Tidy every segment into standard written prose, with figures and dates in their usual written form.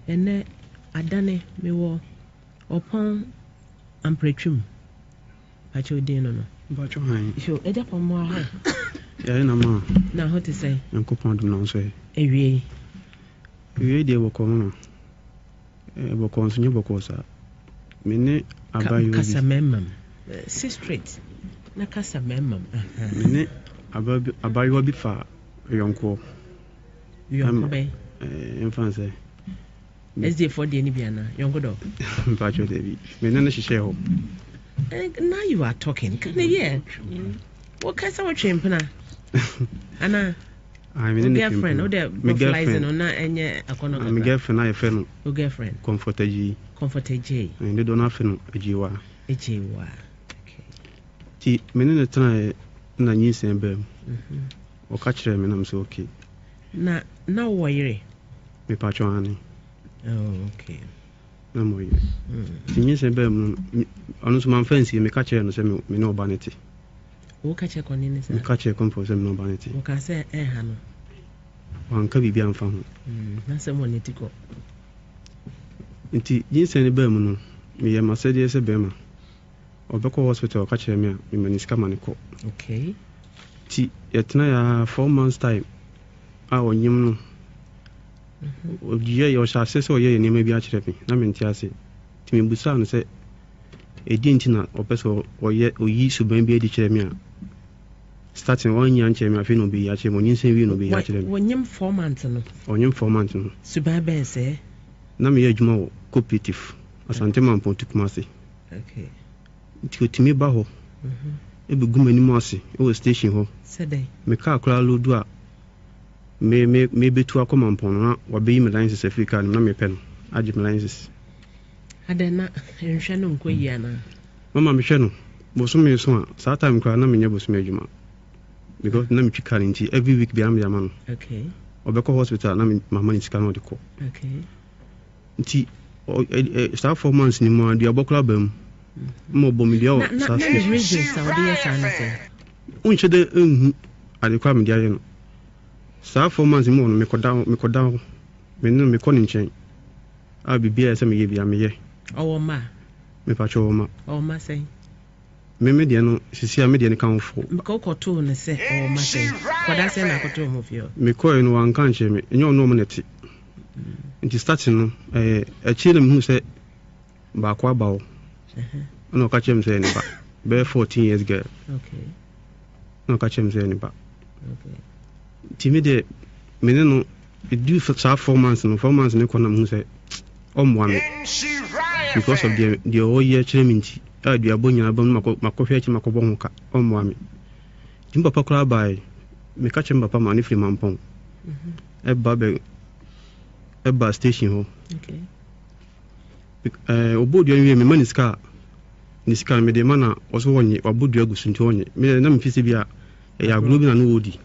ene adane me wo opon ampretwum pacho din no Bacho han. so eja pomo ha Ya na ma. na ho te say Yankopon dum na so e. Ewie De boko no. Boko nso nye boko sa. Me ne abayo bi. Kasa memam. Si straight. Na kasa memam. Me ne abayo bi fa yonko. Yonko be. In France. SD4 de ni bia na yonko do. Bacho de bi. Me ne hihye ho. Now you are talking. Can you hear? What kasa wa twempna? Ana I mean, girlfriend, or the girlfriend, or not any akono. My girlfriend, I friend. Your girlfriend. Comforter G. And they don't have no a jiwa. A jiwa. Okay. Ti many try na yin same bem. Or catch them and I'm so okay. Now why Me patcho honey. Oh, okay. No more. Yin same bem. Honest man fancy me catch and say me no vanity. Who catch a conini? Me catch a compose no vanity. Who can say hano? One can be found. That's someone need to go. Inti yin same bem no. Me ma say yes a bema. Obeko hospital catch me maniska maniko. Okay. Ti yetna ya 4 months time. A onyim no. Ogiye yo sha se so ye ni ma bi a kire me. Na me ntiase. Ti me busa no se edintina opeso oye oyi suban bi edi kire me a. Starting 1 year nche me afi no bi ya kire mo nyinsen wi no bi ya kire me. Wonyim 4 months no. Onyim 4 months no. Suban ben se. Na me adwuma wo cooperative. Asante man pontu kumase. Okay. Ti otimi ba ho. Ebe gumani mo ase e wo station ho. Sede. Me ka akra lodu a me betu akoma mpon na wa be me license Africa na me pen agi me license. Adena enhwe no nko yi ana. Mama me hwe no boso me so a saa time kra na me nya boso me adwuma. Because na me twika nti every week bi am ya man. Okay. Obeko hospital na me mama ni sika no de ko. Okay. Nti start 4 months ni mo adu abokra bam. Mo bo me dia o sa reason Saudi Asante. Unche de enhu ade kwa me dia ye no. Sa 4 months mo no me koda me no me kɔ ne nkyɛn. A bibia sɛ me ye bia me ye. Owo ma. Me pa cho ma. Owo ma sɛ. Me de no sisi a me de ne kan fo. Ko koto ne sɛ owo ma sɛ. Koda sɛ na koto mo fio. Me kɔ no wan kan kyɛ me. Enyo no mo neti. Nti starting no akyire me hu sɛ ba kwa ba wo. No ka kyem sɛ ne ba. Be 14 years girl. Okay. No ka kyem sɛ ne ba. Okay. Timi de me ne no do for 4 months no 4 months ne kɔna mu sɛ ɔmwa me because of the whole year treatment a do abonya abam makɔhwɛ akyi makɔbɔ ho ka ɔmwa me tim papa kora bai me ka kyem papa ma ne firi mampɔn eba station ho okay obodu anwie me maniska me de mana ɔso wɔnye obodu agusu nti wɔnye me na me fisi bia ya agro bi na no wodi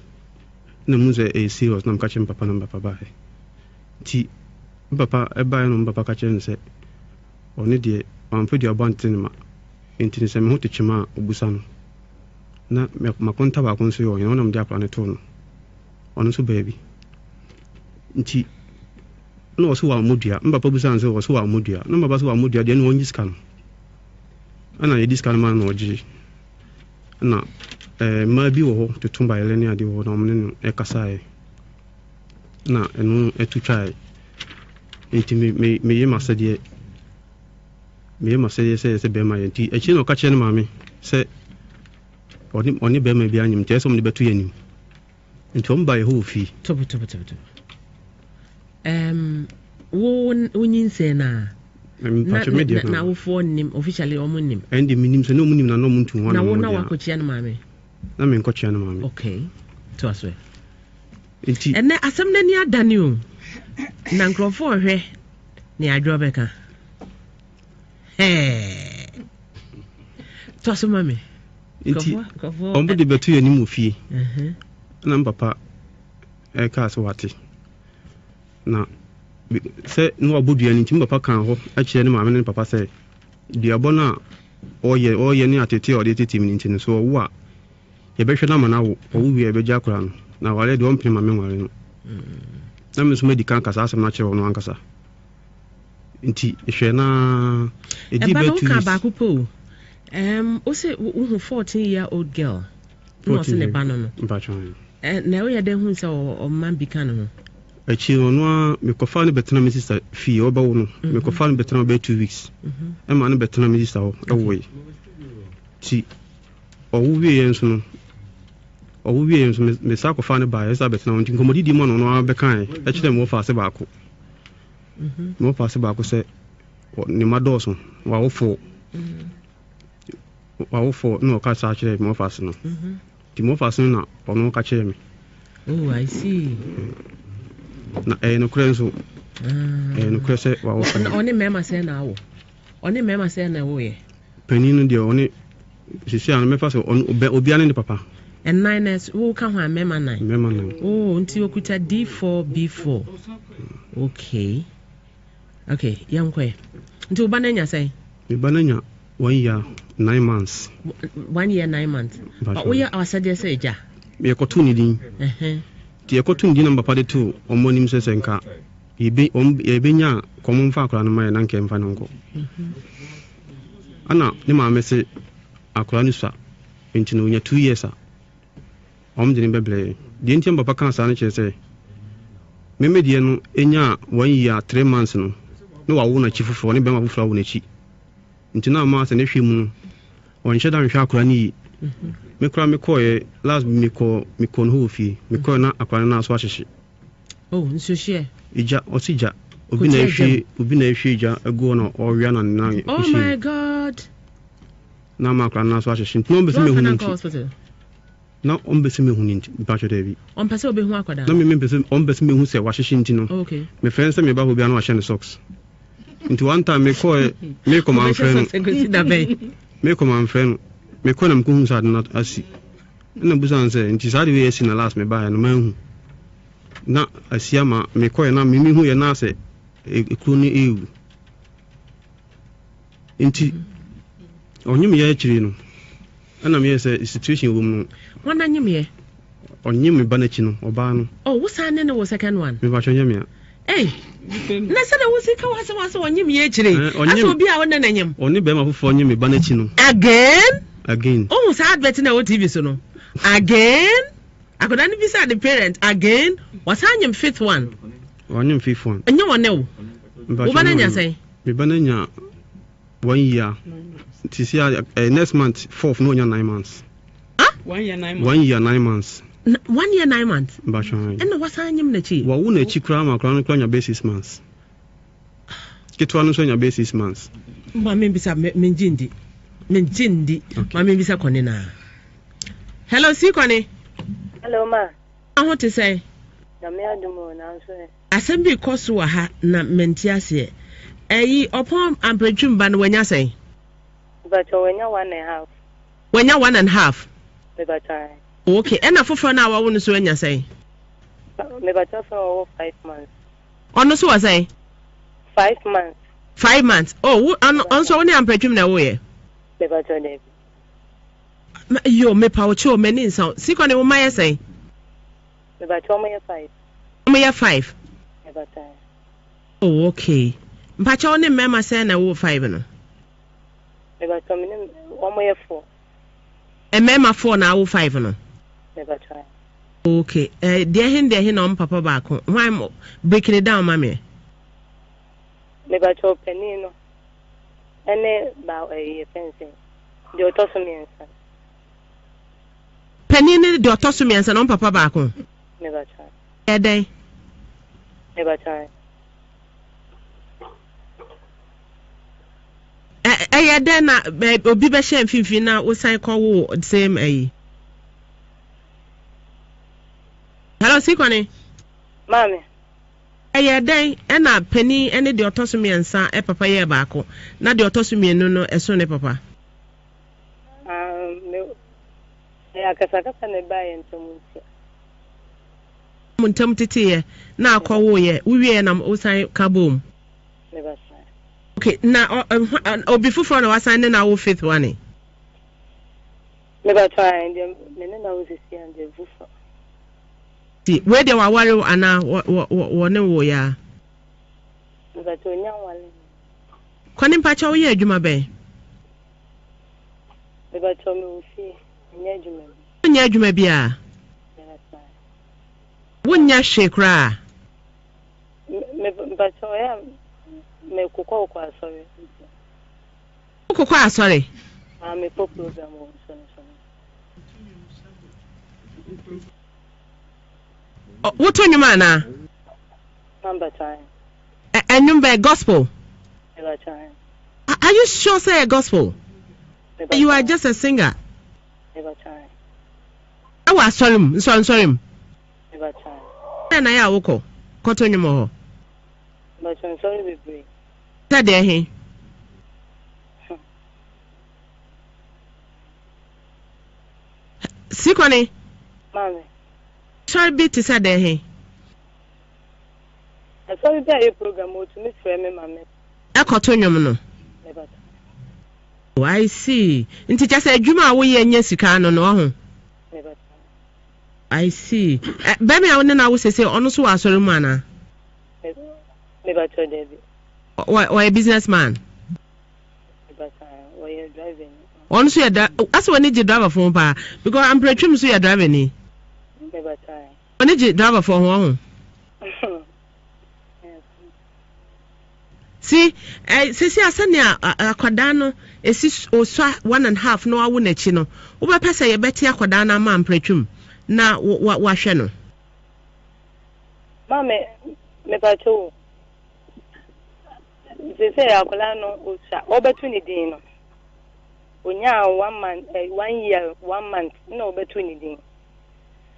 na mu sɛ serious na me ka kyem papa na papa bai ti papa eba no papa ka kyem sɛ ɔne de ampo de abantene ma enti sɛ me ho techima obusa no na makonta ba kon so yo na me de apla ne to no ɔno so baabi nti na ɔso wa modua papa busa sɛ ɔso wa modua na papa so wa modua de no onyi sika no ana ye diska no ma na ɔgye na ma bi wo ho totumba yele ne ade wo na omne no ekasae na eno etutwae enti me ye masade se be ma yenti echi no ka che no maame se oni be ma bi anyim te so mo betu yanim enti om ba ye ho fi tobo wo nyinse na wo fo nim officially o mo nim endi minim se no mo nim na no mo ntu ho na wo na wakochia no maame na me nkochia no maame okay to aswe enti ene asem na ni adane o na nkrofo hwe ni adwo beka to aswe maame enti ombo de betu yanim ofie na papa ka so wate na se no abodu ani tim papa kan ho a kire ne maame ne papa se duabo na oye ni atete o de tete mi nti so wo a ye behwe na mana wo wi e beja kora no na wale de on pima me wale no na me so medikan kasa asem na kire wo no ankasa nti ehwe na edi ba 2 weeks weeks ba ko po o say wo 14-year-old girl no se ne ba no mpachon na we yede hu say o man bi kan no achi ono me kofa ne betena me sister fie oba wo no me kofa ne betena be 2 weeks e ma ne betena me sister wo ewo ti owo wie yenso no owo wie yenso me sa kofa ne ba yesa betena won nkomodi di mo no no abekan e kire mo fa se ba ko mo fa se ba ko se ni madoso wa wo fo no ka sa kire mo fa se no ti mo fa se na ono ka kire me. Oh, I see. Na no krenso no krese wa wo oni mema se na wo oni mema se na wo ye peninu de oni sisi an me fa se obi ane ne papa and 9s wo ka ho mema 9 oh nti okuta D4 B4 okay yankwe nti ubananya sai ubananya 1 year 9 months 1 year 9 months but we are asade say ja me ko tuni din ti ekotu ndi namba pade tu omonim sesenka ebe nya komumfa akura no mai na nke mfa nko ana ne ma mese akura ni sa enti no nya 2 years a omde ni beble di enti mbapa kan sa na chese meme die no enya 1 year 3 months no wa wo na chifufo ne be ma fufura wo na chi enti na ma se ne hwemu no on hye dan hwa akura ni me kura me koye last me ko no hofi me ko na akwana na so ahyehye oh nso hye ija osija obi na ehwe ija ego na orwia na nan oh my god na ma akwana na so ahyehye no be se me hunu na on be se me hunu nti ba chode bi on pese obi hu akwada na me be se on be se me hu se wa hyehye nti no okay me friend se me ba hobi anu ahye ne socks nti one time me koye me ko man friend me ko man friend me ko na mko sa na asi na busan se nti sa de we esi na last me ba ya no manhu na asia ma me ko na me hu ye na se ekru ni ewu nti onyim ye chiri no ana me se situation wo mu wana nyim ye onyim me ba na chi no oba no oh wo sa ne wo second one me ba chonye me eh na se na wo sika wase onyim ye chiri aso bi a wona na nyim oni be ma fofo onyim me ba na chi no again oh sa advert na wo TV so no again akoda ni bisa the parent again was hanyem fifth one enye wone wo bananya say me bananya 1 year this year next month 4th no 9 months 1 year 9 months 1 year 9 months 1 year 9 months mbachon eno was hanyem na chi wa wo na chi kra ma kra no nya basis months kitwa no so nya basis months mba me bisa menjindi ma me bisa kone na hello si kone hello ma aho te say na me adumo na so asembi koso wa ha na menti ase eyi upon ampretwum ba no wanya say but wanya 1.5 wanya 1.5 me bata okay ena foforo na wa wo no so wanya say me bata for 5 months ono so wa say 5 months oh on so woni ampretwum na wo ye me bata de yo me pa ocho meni nsa siko ne wo maye say me bata mo ye 5 me bata oh okay mpacha one mema say na wo 5 no me bata me mo ye 4 e mema 4 na wo 5 no me bata okay de hin na papa ba ko why mo breaking it down mama me bata penino ene ba e fencing de otosumiensa penini de otosumiensa no papa ba ko me bata edai me bata edai na obi be hye mfimfini na wo san ko wo same ayi hello sikwane mami edai na peni ene de otosumiensa e papa ye ba ko na de otosumienu no eso ne papa ya kasakasa ne baye ntomuntia muntam titiye na akọwo ye uwie na usan kabom me basa okay na obi fufuro na wasan ne na wo fifth one me basa ndem me na wo sisi ande vufa ti we de waware ana wo ne wo ya me basa onya wale Kwani mpacha wo ye adwuma bɛn? Me ba to me ofi, nya adwuma. Nya adwuma bia. Wonya hwekra. Me ba to ya me kokɔ asɔre. Kokɔ asɔre. Me po program o so. What on your man? Number time. And number gospel. Never time. Are you sure say a gospel? Never You are time. just a singer. Never time. I was sorry. Never time. And I woko. Cotton your more. But I'm sorry we break. That there he. Sikoni. Mommy. Sorry be to say there he. I saw you there program to miss for me, mommy. A cotton your mono. Never time. Oh, I see. Into just a juma we and yes, you can no. Never time. I see. Baby, I wouldn't say honestly, I saw mana. Never told Debbie. Or a businessman. Never time. Why you driving? Honestly, that's when you drive for bar because I'm pretty sure you're driving. Never time. When you drive for home. See, Sisi Asania Aquadano is oswa 1.5 no awuna chino. Uba pesa ye beti Aquadana man prechum. Na wa sheno. Mame, me pacho. They say Akolano Usa, between the day. Unya 1 month, 1 year, 1 month, no between the day.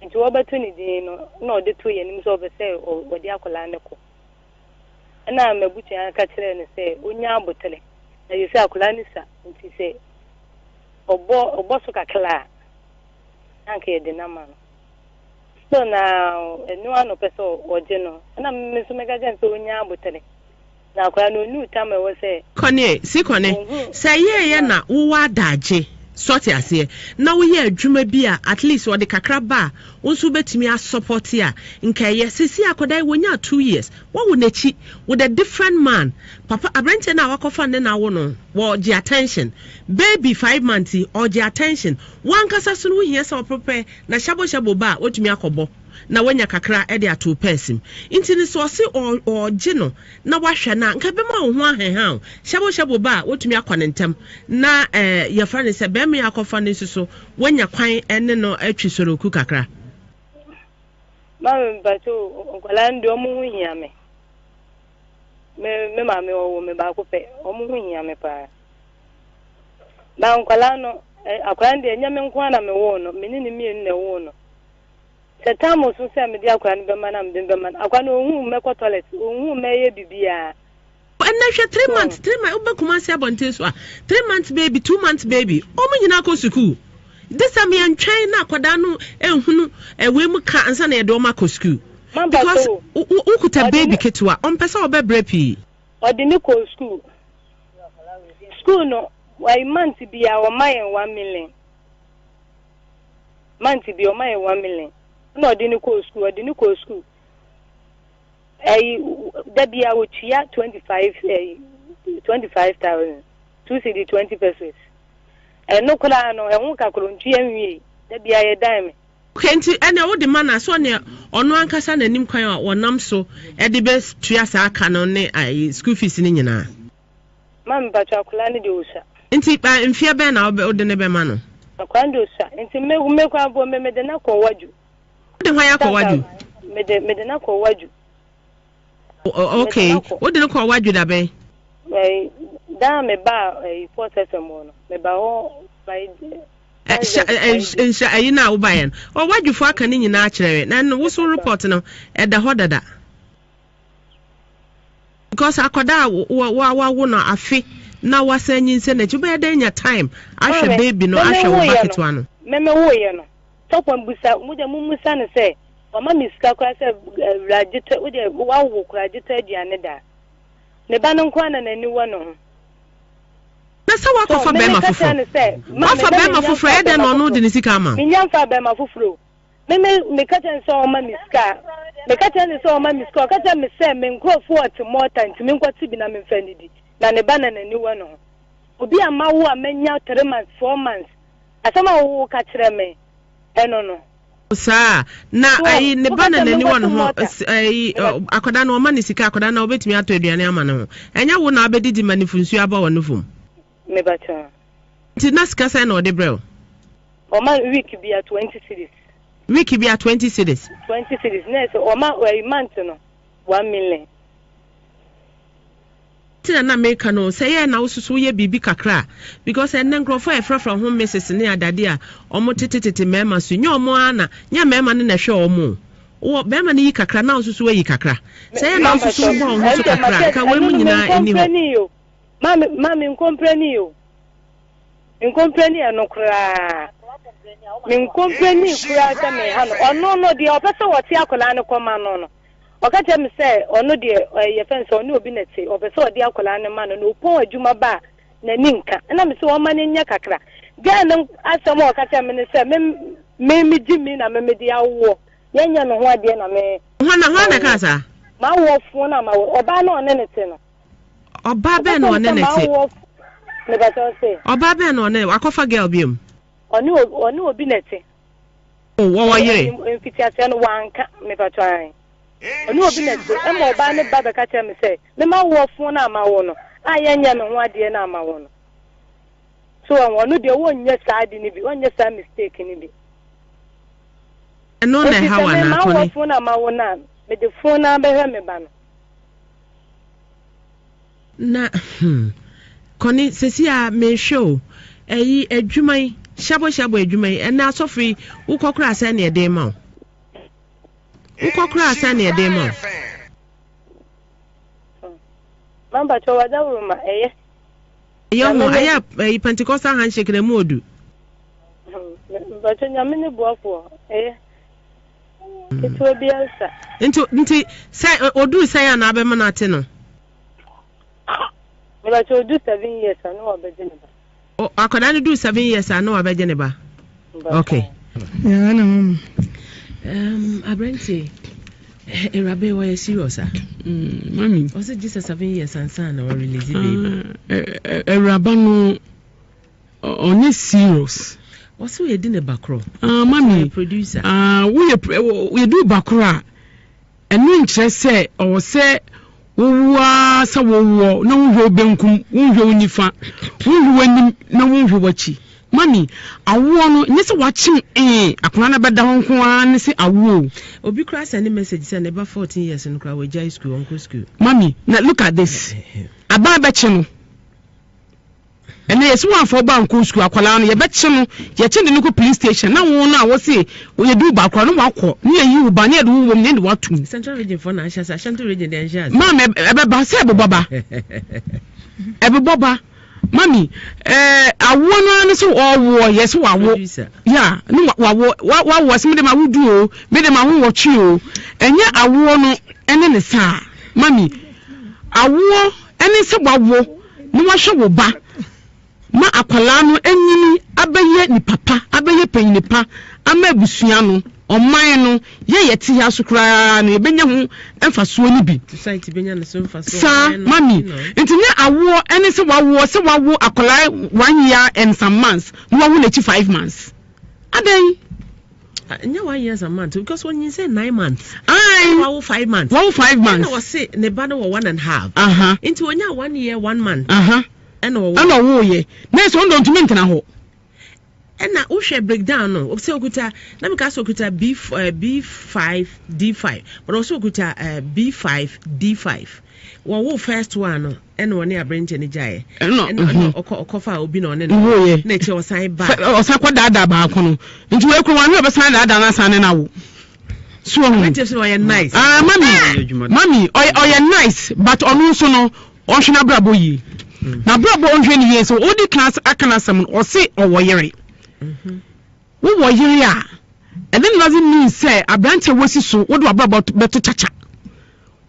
Into between the day, no, the 2 years over say or the Akolanico. And I'm a butcher and catcher and say, Unya bottle. And you say Akolanisa, and she say, or Bosoka Kla. Anke the Naman. So now, a new one of peso or general, and I'm Miss Megajan to Unya bottle. Now, I know new time I was say, Connie, see Connie, say ye na uwa daje. Sort as here. Now we hear Juma Bia, at least or the Kakraba, also bet me a support here. In Kaya, Sisi Akodai, when you 2 years, what would they cheat with a different man? Papa, I rent an hour of fun and I want or the attention. Baby 5 months or the attention. One Casasun, we hear so prepare, na shabo shabo ba, what me a kobo. Na wenya kakra e de ato person inti ni so se or gino na wahwe na nka be ma ho ahehan shabo ba wotumi akwane ntem na ye fa ne se be me akofa ne so wenya kwan ene no atwi soroku kakra Mama bato nkwala ndi omu hu hia me ma me wo me ba ko pe omu hu hia me pa ba nkwala no akwala ndi enya me nkwa na me wo no me ni mi ne wo no the time was so say me dia akwa no be man am be man akwa no ohu me ko toilet ohu me ye bibia and na hwe 3 months ube kuma se abonte so 3 months baby 2 months baby omo nyina ko school this time yan twen na akwada no ehunu we mu ka ansa na ye do ma ko school because ukuta baby ketwa on pesa obebre pi odini ko school no why month bia o mayen 1 million month bia o mayen 1 million no odini ko school that I would cheer 25,000 2 cedi 20 pesos and no kola no e won ka krontua nwie that be a dime okay nti ene wo de man aso ne ono ankasa nanim kwan a wonam so e de be tua sa aka no ne school fees ni nyina mam ba cha kola ne de usa nti ba mfia be na wo de ne be ma no akwa ndo usa nti me kwa bo me de na ko waju de hwan ya ko waju me de na ko waju okay what did call waju da be da me ba 4 no me ba ho by ayi na wo bayen o waju fo aka ni nyina akere na no wo so report no e da hodada because akoda wo no afi na wasanyin se na juba da nya time ahwe baby no ahwe wo bucket wa no me wo ye no topon busa mu de musa ne se Mama miska kwa se rajita uje wawo rajita aduane da ne ba no kwa na nani wo no na sa wa kofa be ma fufuro ma fa be ma fufuro e de no no de ni sika ma minya fa be ma fufuro me ka chen so ma miska me ka tell so ma mi score ka tell me say me nkrofo at more time to me nkwati bi na me mfandidi na ne ba na nani wo no obi ama wo amanya 3 months 4 months asama wo ka kire me no sa na ai ne ba na nani wo no ho ai akoda na o ma ne sika akoda na obetimi ato aduane ama no ho enya wo na abedidi manifunsu aba wo no fom me ba cha ti na sika sai na o de brel o ma week bi 20 cedis week bi 20 cedis 20 cedis next o ma month no 1 million tina na make no say na ususu ye bibi kakra because en nkrofo e frafra ho message ne adade a omo tetetete mema so nya omo ana nya mema ne na hwe omo wo mema ne yi kakra na ususu yi kakra say na ususu ho ho so kakra ka we mu nyina eni ho mami nkompreni yo nkompreni anokra min kompreni kura ta me ha no no de opese wote akola ne koma no okache me say ono de ye fence ono obi nete opese odi akola ne ma no pon adwuma ba na ninka na me say o ma ne nya kakra ga na asem okache me ne say me di mi na me di awo yenya no ho ade na me hwana kasa ma wo fu na ma oba na one nete no oba be na one nete me ba so say oba be na one akofa girl biom oni obi nete wo yire enfitiase no wanka me ba twan oni obi nete e mo ba ne ba be ka che me say me ma wo fu na ma wo no ayenya me ho ade na ma wo no so onu de wonye saadi ni bi wonye sa mistake ni bi no na hawa na atoni ma wo fu na ma wo na me de fu na be he me ba no na koni sesi a me show eyi adwuman shabo adwuman ena asofri ukokura asa na ede ma ukokura asa na ede ma mamba cho wadawu ma yo mo aya Pentecostal handshake na mu odu ba cho nyame ne buafo eto bielsa nti say odu say na abema na ate no me ba cho do 7 years anu obejene ba akoda ne do 7 years anu obejene ba okay yeah na Abrante Erabe wa serious mami was just 7 years and son or release baby Eraba no on serious what's we did in a backrow mami producer we do backrow and no interest say or say wa sa wo na wo benkum wo nifa wo wani na wo wachi mami awo no nyese wachim akona na beda ho nko an se awo obi kra send message say never 14 years no kra we jai school uncle school mami na look at this aba beche no ene yesu wan for ba uncle school akwala no ye beche no ye chende no ko police station na wo na wo se ye du ba akwa no wakọ ne ye yu ba ne ye du wo ne de watum Central Region for na Ashanti region de Nhyira mami ebe ba se ebe boba ebe boba mami awo no ane so owo yes wawo ya no wawo se me de ma wudu o me de ma ho wotwe o enye awo no ene ne sa mami awo ene se wawo no wa hwe wo ba ma akwala no enyini abeye ni papa abeye panyi pa ama abusua no oman no ye yeti ya sukra no ebenya ho emfaso ni bi society benya no so emfaso sa mami ntine awo ene se wawo akwala 1 year and some months no wa hu na 5 months aden nya 1 year and months because when you say 9 months ai 5 months 5 months no was say ne ba no 1.5 into when you 1 year 1 month and wo ye na so ndo ntumi ntena ho ena wo hwe breakdown no o se okuta na me ka so okuta B5 D5 but also okuta B5 D5 wo first one no ena woni abrante ne jaye ena okofa obi na one na che osan ba osan kwa dada ba kono nti we kro wan obesan dada na san na wo so ho nice mami oye nice but onu so no ohwena brabo yi na brabo onhwe ni ye so odi class akana sam o se owoyere wo yiri a and then doesn't mean say abrante wosi so wo do abrabo beto chacha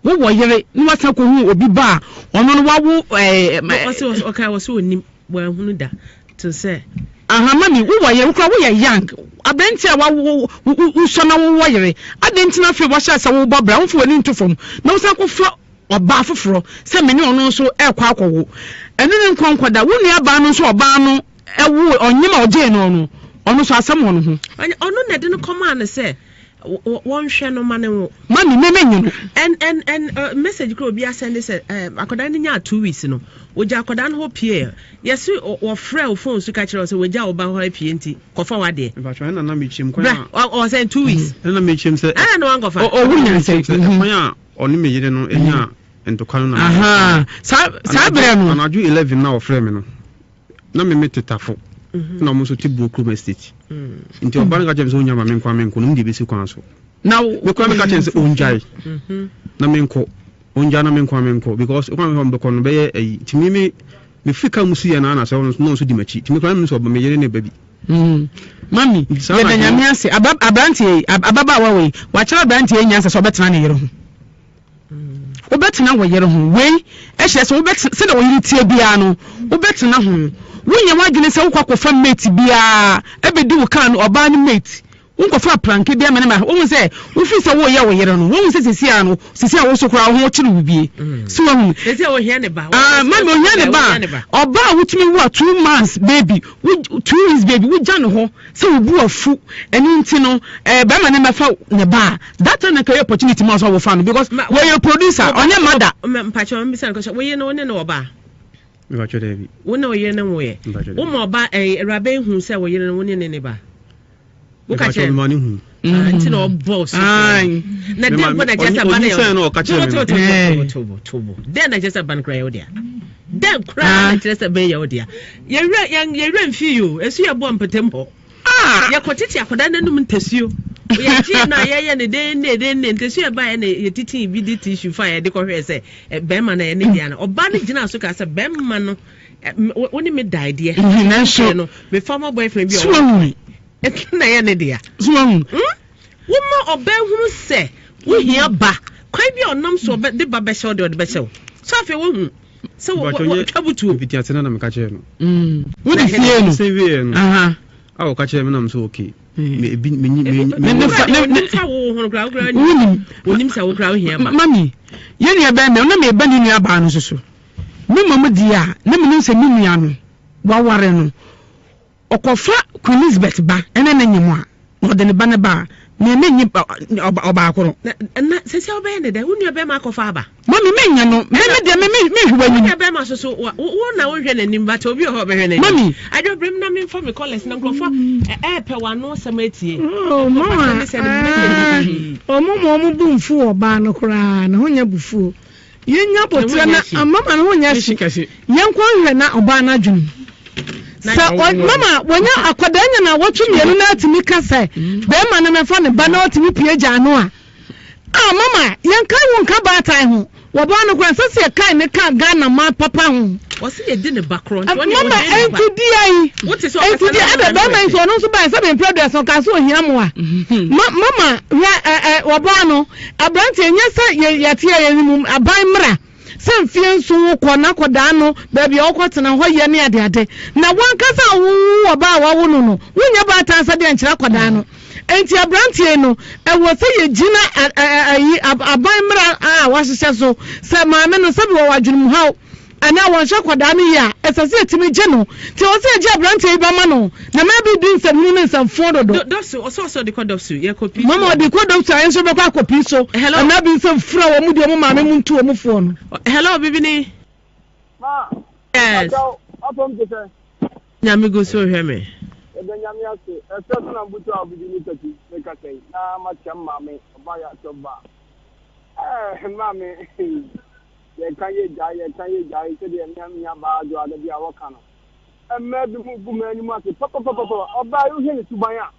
wo yiri ni wasa ko hu obi ba ono no wawo okay was so nim wa hunu da to say aha mami wo wire wo young abenti a wo so na wo wire adenti na fe wo sha sa wo bobra wo fo wani ntofom na wo sa ko fa oba afoforo se me ne ono so ekwa akwo enu ne nkonkoda wo nua ba no so oba no ewo onyema oje no ono so asem ono ho ono na de no command se one hwe no mane wo mami memenyu and message ko obi asend say akoda ni nya 2 weeks no oja akoda no ho pie yes o frɛ phone so ka kire so oja oba ho pie nti kofa wade ba twa na me chim kwa o say 2 weeks na me chim say no angofa o wunya say kwa oni me yire no enya entokano na aha sa bre no anaju 11 na o frɛ me no na me metetafo na mo so tibu Kroma Estate nti oban ga james onya ma menkwa menko no mde besi kwan so na me kwa me ka chense onjai na menko onja na menkwa menko because kwa me mbeko no be yi timi me fika musu ya na so no so di machi timi kwa me so ba me yere ne babi mami ye da nyame ase abrantie ababa wawe wa kira abrantie nyansa so betena ne yere ho obetena wo yere ho we ehye so obetena se da wo yiri tie bia no obetena ho wonya wadwene se wokwakofa mate bia ebedi wo kan oba ne mate wonkofa planke bia mene ma wo se wo fi se wo ye wo yere no wo se sisia no sisia wo so kura ho kire bibie so wo sisia wo hia ne ba mami o hia ne ba oba wutumi wo 2 months baby 2 weeks baby wo jane ho se wo bu afu eni nti no ba ma ne mefa ne ba that time na opportunity ma so wo fa no because we your producer onye mother mpacho mbisa ko wo ye no ne no oba me ba chode bi wo na wo ye ne wo ye wo ma oba rabe hu se wo ye ne wo ne ba wo ka che mani hu anti no boss na dem ko na jesa ban yo tobo dem na jesa ban kra yo dia dem kra na jesa ban yo dia ye mfi yo esu ye bo mpetem ho ye kotiti akoda nanum ntasuo ye ji na ye ne de ntasuo ba ye ne ye titi bi di tissue fa ye de ko hwe se be ma na ye ne dia na oba ne gina so ka se be ma no woni me die de na so no me former boyfriend bi o na ye ne dia zuwan wo ma oba hu se wo hia ba kwai bi onam so de ba be show de be show so afi wo hu so wo twabutu biti atena na me ka che no wo di fie no se wie no aha awo ka che me na me so okay me fa wo hono kra wonim sa wo kra wo hia ba mami ye ne ba me na me ba ni nua ba no so me mamu dia na me nse mi nua no wa ware no okofa Queen Elizabeth ba ene na nyimu a no de ne ba ne ba me nyi oba akoro na sese oba ene de wonu oba ma akofa ba mami me nya no me de me hwe wonu oba ma so wo na wo hwe na nim ba to obi ho be hwe na mami ajo brim na me for me college na nkrofo pe wa no samatie oh mama omo bu mfu oba no kra na honya bufu yenya potra na mama no honya shi yenkwo hwe na oba na dwum sa mama wonya akwadanya na wotumyenu na atimi kasa be ma na mefa ne ba na otimi pie jano a mama yenka wonka ba tai ho wo ba no kwa sase kai ne ka Ghana ma papa ho wo se ye di ne background mama entudi ai entudi ada ba ma so no so ba se be produce ka so ohia mo a mama wo ba no abrante nyesa ye tie ye nimu aban mra sem fie nso ko na koda no ba bia okotena ho ye ne ade na wankasa wo ba wa wo no wonya ba ta sa de nkyira koda no enti abrantie no wo se ye gina aban mra wahyehyɛ so se maame no se bi wo wadwunum haw ana won hye koda no ya esase etimi gye no ti wo se gye abrantie ba ma no na ma bi din se mu ne nsafo dodo dosu so de kodosu ye kopi mama de kodosu ayen so be kwa kopi so ana bi se fura wo mu de mo maame mu ntu wo mu fo no hello bibini ma yes apom tete nyame go so hwe me nyame ase efe na mbutu abudi ni tati me ka sei na ma cham maame oba ya toba maame ye kan ye jai se de nyame ya ba jo ada bia woka no emme bi mu gu mani mu ase papa oba yu hye ni tuban a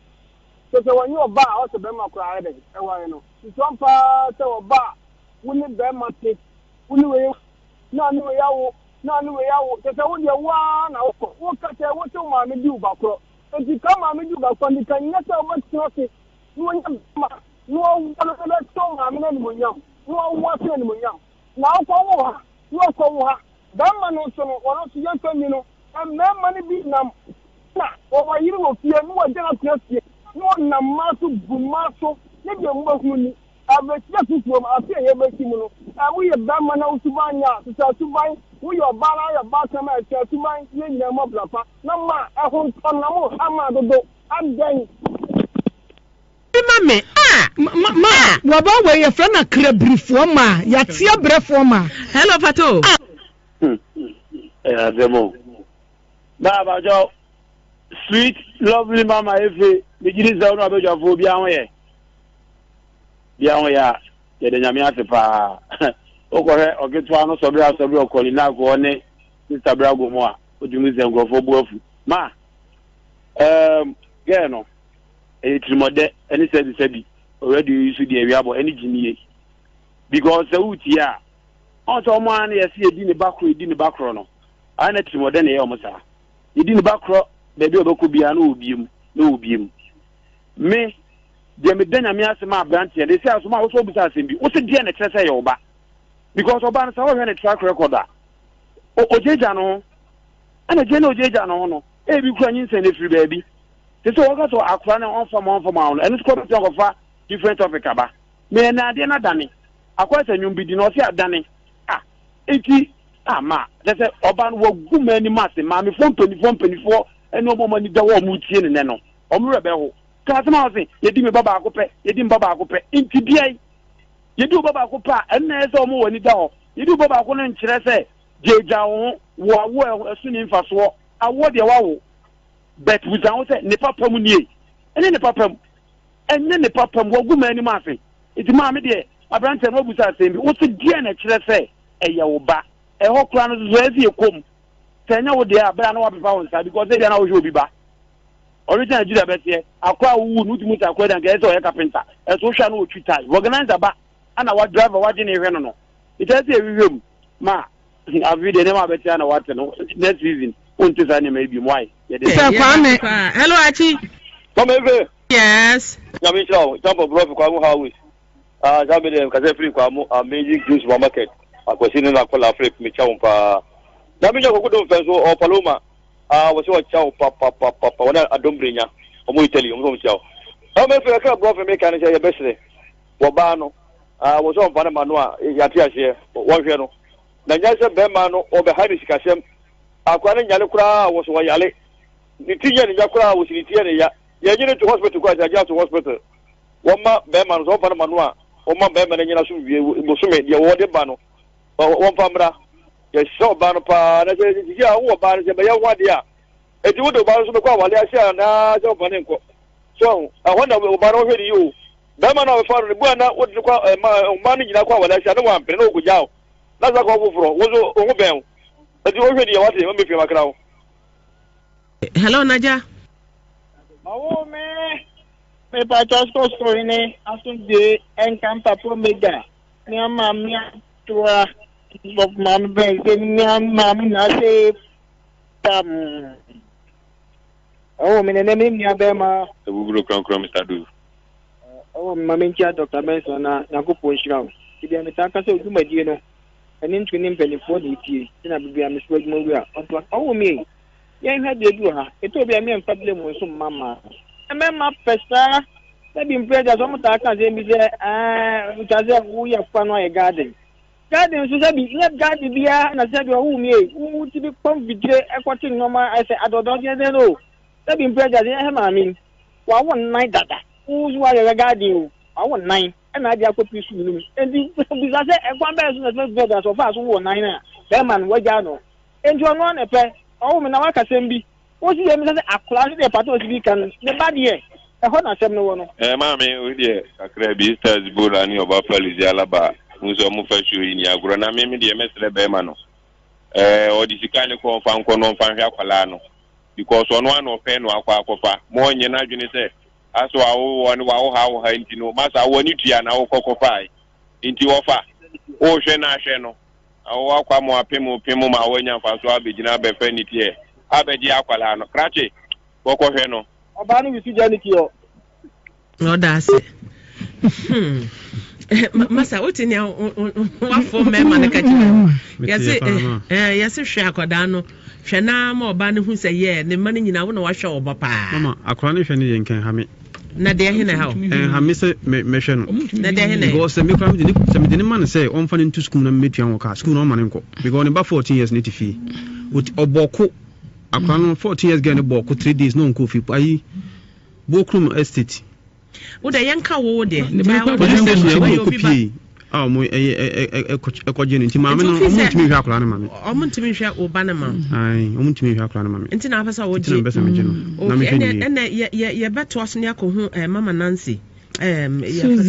se wonye oba o se be ma kura ede e wa no nsompa se oba woni be ma te woni we na ni we yawo se wo de wa na wo ka te wo te ma me di u bakro enti ka ma me di u bakro ni kan nya se o ma tioke ni wonya ma no wo na to ma me na ni monyam no wo te ni monyam na ko wo ha da ma no so no wo so yanto mi no emme ma ni bi nam na o yiri wo fie no o jana fie no na maso bumaso ne de mo hu ni abetia tutuo ma afie ye beti mu no wo ye ba ma na usubanya so suban wo ye ba na ye ba kama e suban ye nyina mo blapa na ma ehun ton na mo ama dodo adan mame ma waba we ye fra na krabrifo ma ya tie brefo ma hello pato demo baba jo sweet lovely mama efe me jiri za no abejo fo bia ho ye ya ye de nyame ate pa okohe ogeto no sobra okoli na go ne sister brago mo a odumi zengo fo buafu ma ge no trimode any sabi already use the area any genie because the utia on to man yes ye di ne bakro no ana trimode na ye omusa ye di ne bakro be bi obeku bia na obiem me de me danya me asema abrantie de say asoma wo so busa asem bi wo se die na kire say ye oba because oba na say wo hwe na track record a ojeja no ana je na ojeja no no e bi kwa nyin se na free baby. So we got to akwa na on form and it's called to different topic aba me na de na dane akwa se nyum bi di no se adane enti ma they say oba no wagu mani mase ma me fon penifo ene obo mani da wo mu tie ne no omre be ho ka se ma se yedi me baba akopɛ yedi me baba akopɛ enti biai yedi baba akopɛ ene se omo wani da ho yedi baba akopɛ no nkire se jeja wo wo asu ni mfaso awo de wawo but we don't say ne papa mu nie ene ne papa wagu mani mase enti ma me de abrante no busa sembi wo se die na kire se eye wo ba e ho kura no zo ezi ekom tanya wo de abra na wapepa won sa because they na wo hwe obi ba original Juda betie akwa wu nu timu ta kweda nke ese o carpenter e so hwa na o twita organizer ba ana wa driver wa de ne hwe no it is a review ma avide ne ma betie na what no next season unti sa ne ma bi mwai hello achi come eve yes nyami chao jambo bro kwa mu house jambe de kaze free kwa mu amazing juice supermarket akwasini na kola Africa mi chao pa nyami jo ko do fenso o paloma wasi wa chao pa wana adombrinya omo Italy omo chao me fe ka bro fe me kan ya besre wo ba no wo so mfa na manua ya ti ahye wo hwe no na nya se be ma no o be hari sikasem akwa na nyale kura wo so wa yale ni tiye ni yakura wo si tiye ni ya nyine to hospital kwa ja to hospital wo ma be ma no so mfa na manua o ma be ma na nyina so wie bo so me de wo de ba no wo mfa mra ya so ba no pa na se ji ya wo ba se be ya wa de a eti wo do ba so kwa wale asia na so ba ne nko so wanda wo ba no hwe di yo be ma na we fa no bu na wo de kwa ma ni nyina kwa wale asia na wa mpere na ogujao na za kwa fufuro wo so o ben eti wo hwe di ya wa de me fi makra wo hello Naja awo me pa just story ne asunde encanta pro mega ni ama mi tua of man be ni ama mi na se oh me ne mi abe ma buburo kran Mr. Do oh mama ntia Dr. Benson na yakopo nshirawo ti me ta ka se odumadi no eni ntwini mpanifo de tie na bibia me so adwuma wi a onto oh me yen ha de du ha eto bia me mfa blame so mama emma pesa na bi mpreja so mta aka ze mi ze utaze wu ya fa no ye garden so sabi ina garden bia na sabi wu mi wu ti bi pom video ekwati normal I say adodo je de no sabi mpreja ze he ma mi wa won nine dada wu wa ye garden wa won nine na adia kopi su num endi bi za se ekwan be so na brother so fa so won nine na be man waja no enjo no na pe owo mi na wa kasem bi o si ye mi se akula ni de pato si bi kan ne ba de e ho na sem no wo no maami o de akra bi stars bola ni oba falizi alaba muso mu fa shu ni agro na me de mesre be ma no o di sikane ko fa nko no fa hwa kwala no because ono an ofe no akwa akofa mo nye na adwene se aso awo woni wa ha nti no masa woni tua na wo kokofa nti wo fa o hwe na hwe no awo akwa mo apemu ma wonya fa so abegina be fa ni tie abeji akwala no krache koko hwe no oba no wisi janiki o no that's it Masa wote ne wa for mema na kachi yase hwe akoda no hwe na ma oba ne hu se ye ne ma ne nyina wo na wa hwe oba pa mama akora ne hwe ne ye nkan ha me na de he na ha ha me se me hwe no na de he na because se me kra me de man say on fa ne to school na metua wo ka school no ma ne nko because ne ba 14 years ne tifi oboko akora no 14 years gen ne boko 3 days no nko fi ayi Bokrum estate. Woda yanka wo de. Police station e go kopie. Ah mo ekogye nti maame no omuntimi hwa akora na maame. Omuntimi hwa oba na maame. Ai, omuntimi hwa akora na maame. Nti na apesa wo je. Na me hwe ene ye beto aso ne akohu mama Nancy.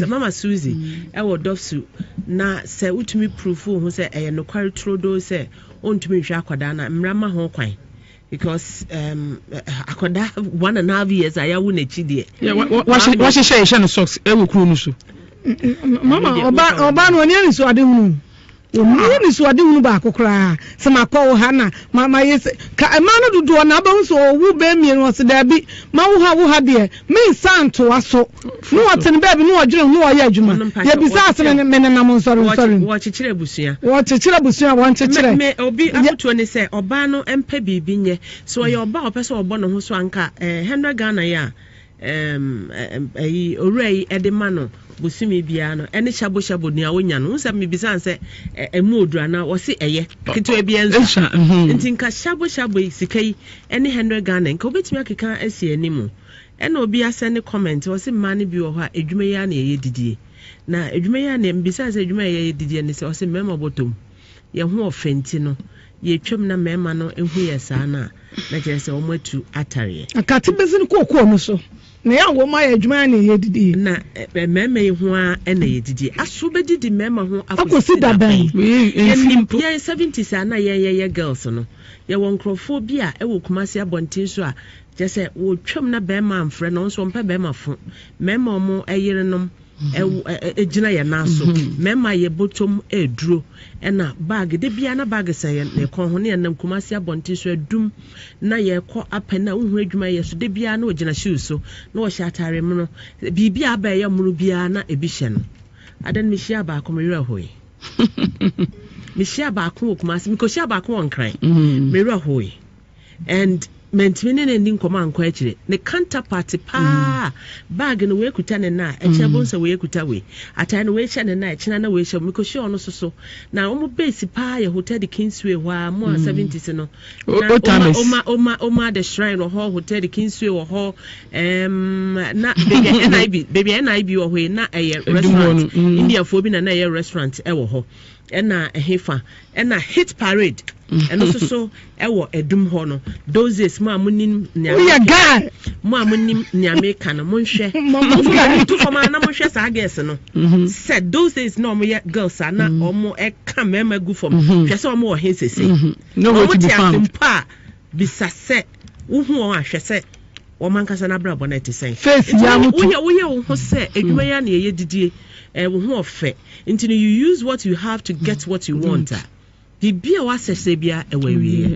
Mama Susie wo dofsu na se utumi proof ho se eye no kware trodo se ontumi hwa akoda na mrama ho kwan. Because akoda 1.5 years aya wo na chidie wa she no socks e wo kru no so mama oba no oni so ade hunu oni so ade hunu ba akokra se makọ ha na mama yes ka ma no dudu na ba so wu be mi no se da bi ma wo ha de me santo aso no woten ba bi no odwere no ya adwuma ya bisa ase me na mo sorry wo chechire busua won chechire me obi abuto ne se oba no empa bibi nye so ye oba opese obo no ho so anka 100 Ghana ya orai edema no busumi bia no ene shabo nia wonya no nsa me bisa se emu odura na wo se eye ketewa bia nso nti nka shabo sikai ene 100 Ghana nka obetimi akeka asi animu ene obi asene comment wo se mane bi wo ha edwuma ya na eye didie na edwuma ya na mbisa se edwuma ya eye didie ne se wo se mema botom ye ho ofenti no ye twem na mema no ehu ye saa na kire se wo matu atare akati bezin kokko no so na ya wo ma ya adwuma na ye didi na mema ye ho a na ye didi aso be didi mema ho akosi daban ye 70s na ye girls no ye won krofo bi a ewo kumase abontin so a je se wo twem na bema amfre no so mpa bema fo mema omo eyerenom ejina ya naso mema ye botom eduro ena bag de bia na bag say ne kon ho ne nam kumasi abonti so adum na ye kɔ apena unhu adwuma ye so de bia na ogina shoe so na wo hya atare mu no bibia aba ye muru bia na ebi hye no adan mi hya ba akomira hoyi mi hya ba akon kumasi mi ko hya ba akon nkran mera hoyi and mentime ne ndi nkoma anko akire ne counterpart pa bag no we kuta ne na eche bonsa we kuta we atai no we hye ne na eche na we hye mi ko hye ono so na omo base pa ye hotel the Kingsway wa mo 70s no oma the shrine ho hotel the Kingsway wo ho na baby NIB wo ho na restaurant India fo bi na ye restaurant e wo ho ena hefa ena hit parade eno so ewo edum ho no those days ma amunim guy ma amunim nyameka no monhwe mo to for ma na monhwe sa girls no said those days no mo girls na omo e ka mema gu for hwe se omo wo hesese no way to be found bisase wo hu o ahwe se wo mankasa na bra bonnet say face ya mutu wo ho se edwuma ya na ye didie wo hu ofe until you use what you have to get what you want bibia wa sese bia ewa wie